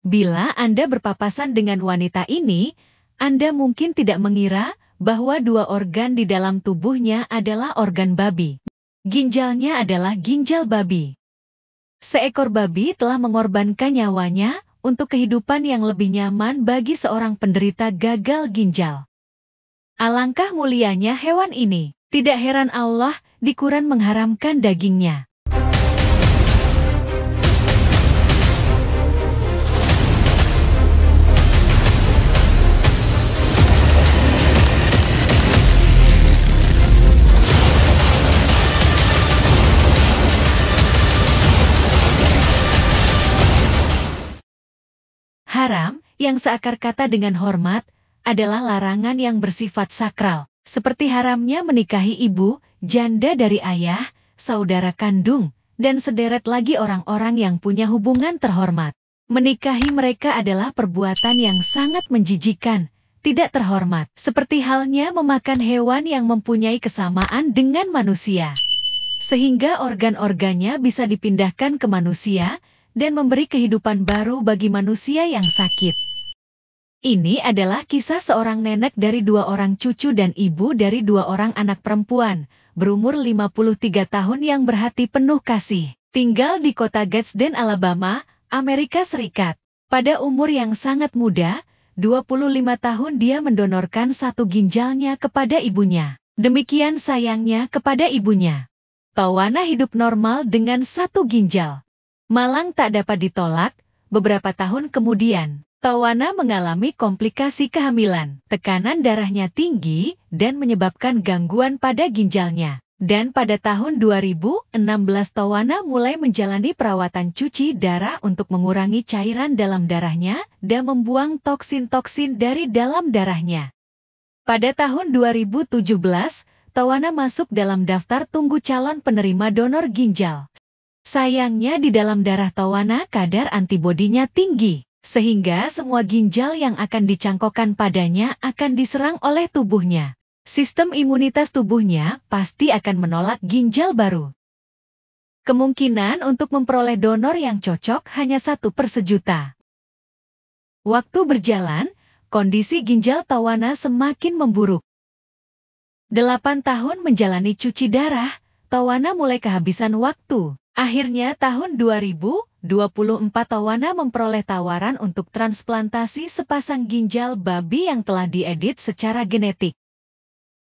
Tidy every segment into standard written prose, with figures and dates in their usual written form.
Bila Anda berpapasan dengan wanita ini, Anda mungkin tidak mengira bahwa dua organ di dalam tubuhnya adalah organ babi. Ginjalnya adalah ginjal babi. Seekor babi telah mengorbankan nyawanya untuk kehidupan yang lebih nyaman bagi seorang penderita gagal ginjal. Alangkah mulianya hewan ini. Tidak heran Allah di Quran mengharamkan dagingnya. Haram, yang seakar kata dengan hormat, adalah larangan yang bersifat sakral. Seperti haramnya menikahi ibu, janda dari ayah, saudara kandung, dan sederet lagi orang-orang yang punya hubungan terhormat. Menikahi mereka adalah perbuatan yang sangat menjijikan, tidak terhormat. Seperti halnya memakan hewan yang mempunyai kesamaan dengan manusia. Sehingga organ-organnya bisa dipindahkan ke manusia, dan memberi kehidupan baru bagi manusia yang sakit. Ini adalah kisah seorang nenek dari dua orang cucu dan ibu dari dua orang anak perempuan, berumur 53 tahun yang berhati penuh kasih. Tinggal di kota Gadsden, Alabama, Amerika Serikat. Pada umur yang sangat muda, 25 tahun dia mendonorkan satu ginjalnya kepada ibunya. Demikian sayangnya kepada ibunya. Tawana hidup normal dengan satu ginjal. Malang tak dapat ditolak, beberapa tahun kemudian. Tawana mengalami komplikasi kehamilan, tekanan darahnya tinggi, dan menyebabkan gangguan pada ginjalnya. Dan pada tahun 2016 Tawana mulai menjalani perawatan cuci darah untuk mengurangi cairan dalam darahnya, dan membuang toksin-toksin dari dalam darahnya. Pada tahun 2017, Tawana masuk dalam daftar tunggu calon penerima donor ginjal. Sayangnya di dalam darah Tawana kadar antibodinya tinggi. Sehingga semua ginjal yang akan dicangkokkan padanya akan diserang oleh tubuhnya. Sistem imunitas tubuhnya pasti akan menolak ginjal baru. Kemungkinan untuk memperoleh donor yang cocok hanya 1 per sejuta. Waktu berjalan, kondisi ginjal Tawana semakin memburuk. 8 tahun menjalani cuci darah, Tawana mulai kehabisan waktu. Akhirnya tahun 2024 Tawana memperoleh tawaran untuk transplantasi sepasang ginjal babi yang telah diedit secara genetik.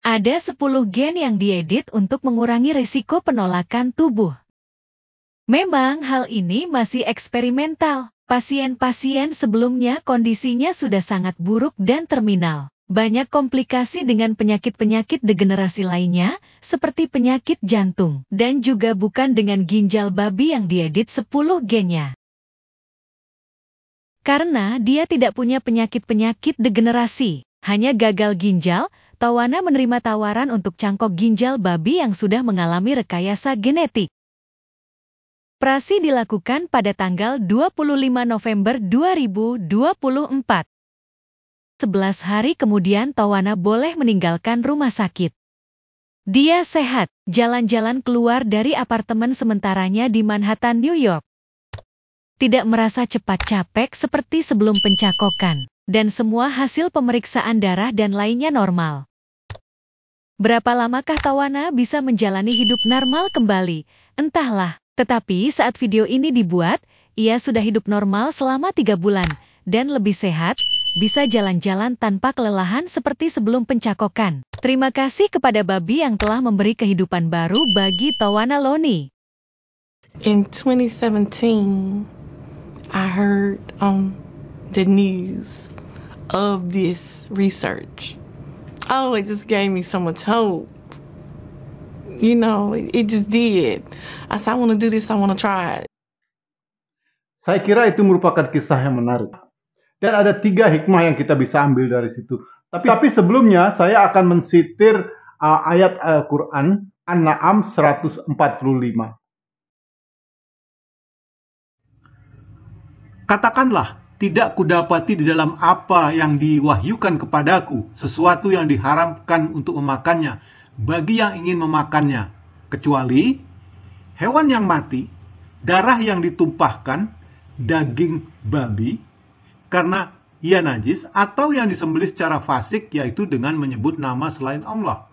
Ada 10 gen yang diedit untuk mengurangi risiko penolakan tubuh. Memang hal ini masih eksperimental. Pasien-pasien sebelumnya kondisinya sudah sangat buruk dan terminal. Banyak komplikasi dengan penyakit-penyakit degenerasi lainnya, seperti penyakit jantung, dan juga bukan dengan ginjal babi yang diedit 10 gennya. Karena dia tidak punya penyakit-penyakit degenerasi, hanya gagal ginjal, Tawana menerima tawaran untuk cangkok ginjal babi yang sudah mengalami rekayasa genetik. Operasi dilakukan pada tanggal 25 November 2024. 11 hari kemudian Tawana boleh meninggalkan rumah sakit. Dia sehat, jalan-jalan keluar dari apartemen sementaranya di Manhattan, New York. Tidak merasa cepat capek seperti sebelum pencakokan, dan semua hasil pemeriksaan darah dan lainnya normal. Berapa lamakah Tawana bisa menjalani hidup normal kembali? Entahlah, tetapi saat video ini dibuat, ia sudah hidup normal selama 3 bulan, dan lebih sehat, bisa jalan-jalan tanpa kelelahan seperti sebelum pencakokan. Terima kasih kepada babi yang telah memberi kehidupan baru bagi Tawana Loni. In 2017, I heard on the news of this research. Oh, it just gave me so much hope. You know, it just did. I said, I want to do this, I want to try it. Saya kira itu merupakan kisah yang menarik. Dan ada 3 hikmah yang kita bisa ambil dari situ. Tapi sebelumnya saya akan mensitir ayat Al-Quran An-Na'am 145. Katakanlah, tidak kudapati di dalam apa yang diwahyukan kepadaku sesuatu yang diharamkan untuk memakannya bagi yang ingin memakannya, kecuali hewan yang mati, darah yang ditumpahkan, daging babi, karena ia najis, atau yang disembelih secara fasik, yaitu dengan menyebut nama selain Allah.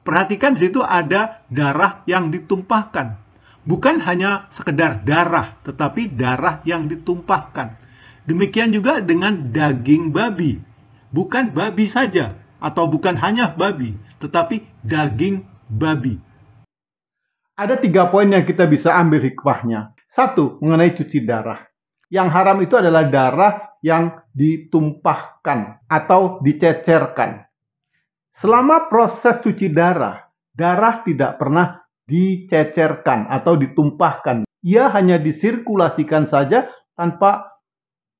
Perhatikan di situ ada darah yang ditumpahkan. Bukan hanya sekedar darah, tetapi darah yang ditumpahkan. Demikian juga dengan daging babi. Bukan babi saja, atau bukan hanya babi, tetapi daging babi. Ada 3 poin yang kita bisa ambil hikmahnya. 1, mengenai cuci darah. Yang haram itu adalah darah yang ditumpahkan atau dicecerkan. Selama proses cuci darah, darah tidak pernah dicecerkan atau ditumpahkan. Ia hanya disirkulasikan saja tanpa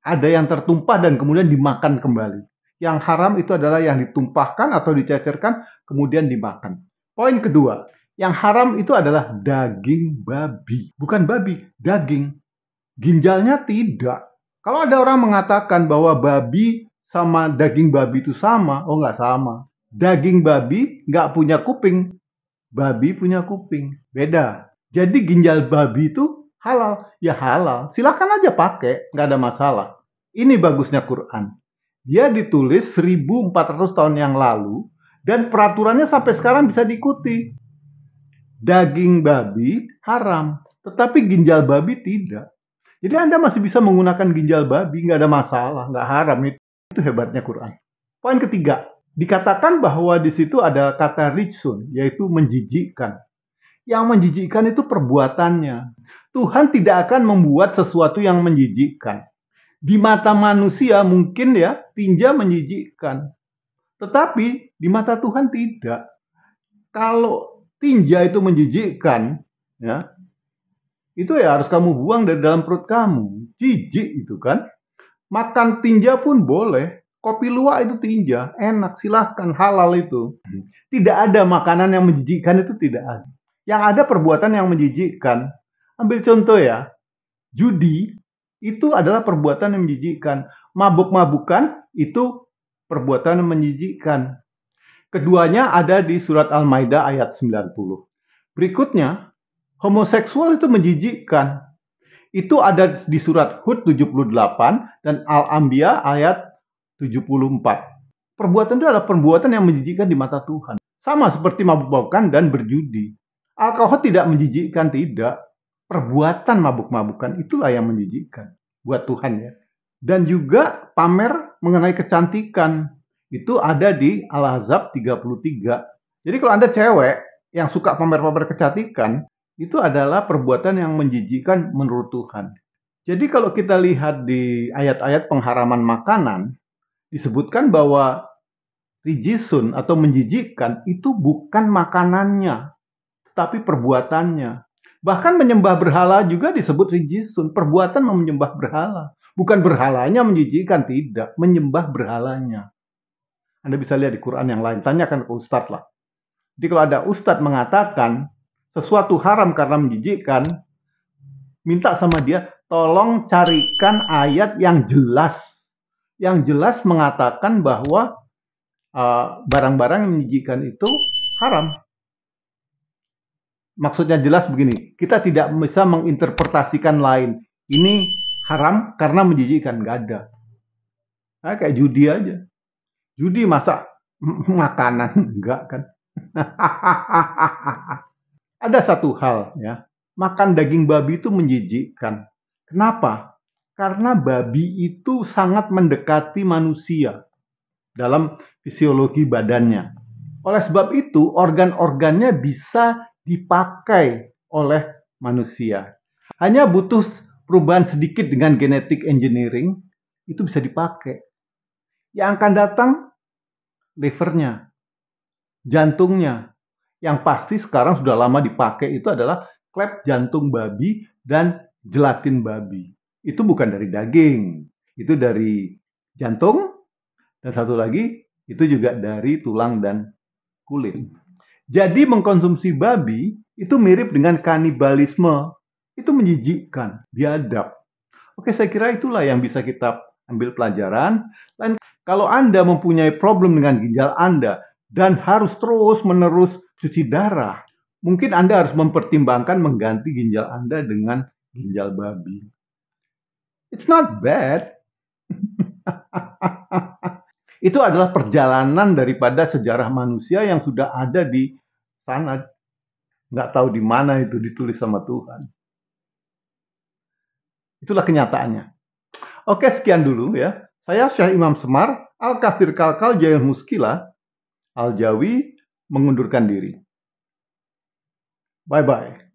ada yang tertumpah dan kemudian dimakan kembali. Yang haram itu adalah yang ditumpahkan atau dicecerkan kemudian dimakan. Poin kedua, yang haram itu adalah daging babi. Bukan babi, daging. Ginjalnya tidak. Kalau ada orang mengatakan bahwa babi sama daging babi itu sama, oh nggak sama. Daging babi nggak punya kuping, babi punya kuping. Beda. Jadi ginjal babi itu halal. Ya halal, silakan aja pakai, nggak ada masalah. Ini bagusnya Quran. Dia ditulis 1400 tahun yang lalu, dan peraturannya sampai sekarang bisa diikuti. Daging babi haram, tetapi ginjal babi tidak. Jadi Anda masih bisa menggunakan ginjal babi, nggak ada masalah, nggak haram. Itu hebatnya Quran. Poin ketiga, dikatakan bahwa di situ ada kata rijsun, yaitu menjijikkan. Yang menjijikkan itu perbuatannya. Tuhan tidak akan membuat sesuatu yang menjijikkan. Di mata manusia mungkin ya tinja menjijikkan, tetapi di mata Tuhan tidak. Kalau tinja itu menjijikkan, ya, itu ya harus kamu buang dari dalam perut kamu. Jijik itu kan. Makan tinja pun boleh. Kopi luwak itu tinja, enak, silahkan, halal itu. Tidak ada makanan yang menjijikkan, itu tidak ada. Yang ada perbuatan yang menjijikkan. Ambil contoh ya, judi itu adalah perbuatan yang menjijikkan. Mabuk-mabukan itu perbuatan yang menjijikkan. Keduanya ada di surat Al-Maidah ayat 90. Berikutnya, homoseksual itu menjijikkan. Itu ada di surat Hud 78 dan Al-Anbiya ayat 74. Perbuatan itu adalah perbuatan yang menjijikkan di mata Tuhan. Sama seperti mabuk-mabukan dan berjudi. Alkohol tidak menjijikkan, tidak. Perbuatan mabuk-mabukan itulah yang menjijikkan buat Tuhan ya. Dan juga pamer mengenai kecantikan. Itu ada di Al-Ahzab 33. Jadi kalau Anda cewek yang suka pamer-pamer kecantikan, itu adalah perbuatan yang menjijikkan menurut Tuhan. Jadi kalau kita lihat di ayat-ayat pengharaman makanan, disebutkan bahwa rijisun atau menjijikkan itu bukan makanannya, tetapi perbuatannya. Bahkan menyembah berhala juga disebut rijisun, perbuatan menyembah berhala. Bukan berhalanya menjijikkan, tidak, menyembah berhalanya. Anda bisa lihat di Quran yang lain, tanyakan ke ustadz lah. Jadi kalau ada ustadz mengatakan sesuatu haram karena menjijikkan, minta sama dia, tolong carikan ayat yang jelas. Yang jelas mengatakan bahwa barang-barang yang menjijikkan itu haram. Maksudnya jelas begini, kita tidak bisa menginterpretasikan lain. Ini haram karena menjijikkan, nggak ada. Nah, kayak judi aja. Judi masa makanan, enggak kan? Ada satu hal ya, makan daging babi itu menjijikkan. Kenapa? Karena babi itu sangat mendekati manusia dalam fisiologi badannya. Oleh sebab itu, organ-organnya bisa dipakai oleh manusia. Hanya butuh perubahan sedikit dengan genetic engineering, itu bisa dipakai. Yang akan datang, livernya, jantungnya. Yang pasti sekarang sudah lama dipakai itu adalah klep jantung babi dan gelatin babi. Itu bukan dari daging, itu dari jantung, dan satu lagi itu juga dari tulang dan kulit. Jadi mengkonsumsi babi itu mirip dengan kanibalisme. Itu menjijikkan, biadab. Oke, saya kira itulah yang bisa kita ambil pelajaran. Dan kalau Anda mempunyai problem dengan ginjal Anda dan harus terus-menerus cuci darah, mungkin Anda harus mempertimbangkan mengganti ginjal Anda dengan ginjal babi. It's not bad. Itu adalah perjalanan daripada sejarah manusia yang sudah ada di sana. Nggak tahu di mana itu ditulis sama Tuhan. Itulah kenyataannya. Oke, sekian dulu ya. Saya Syekh Imam Semar, Al-Kafir Kalkal Jayul Muskila, Al-Jawi mengundurkan diri. Bye-bye.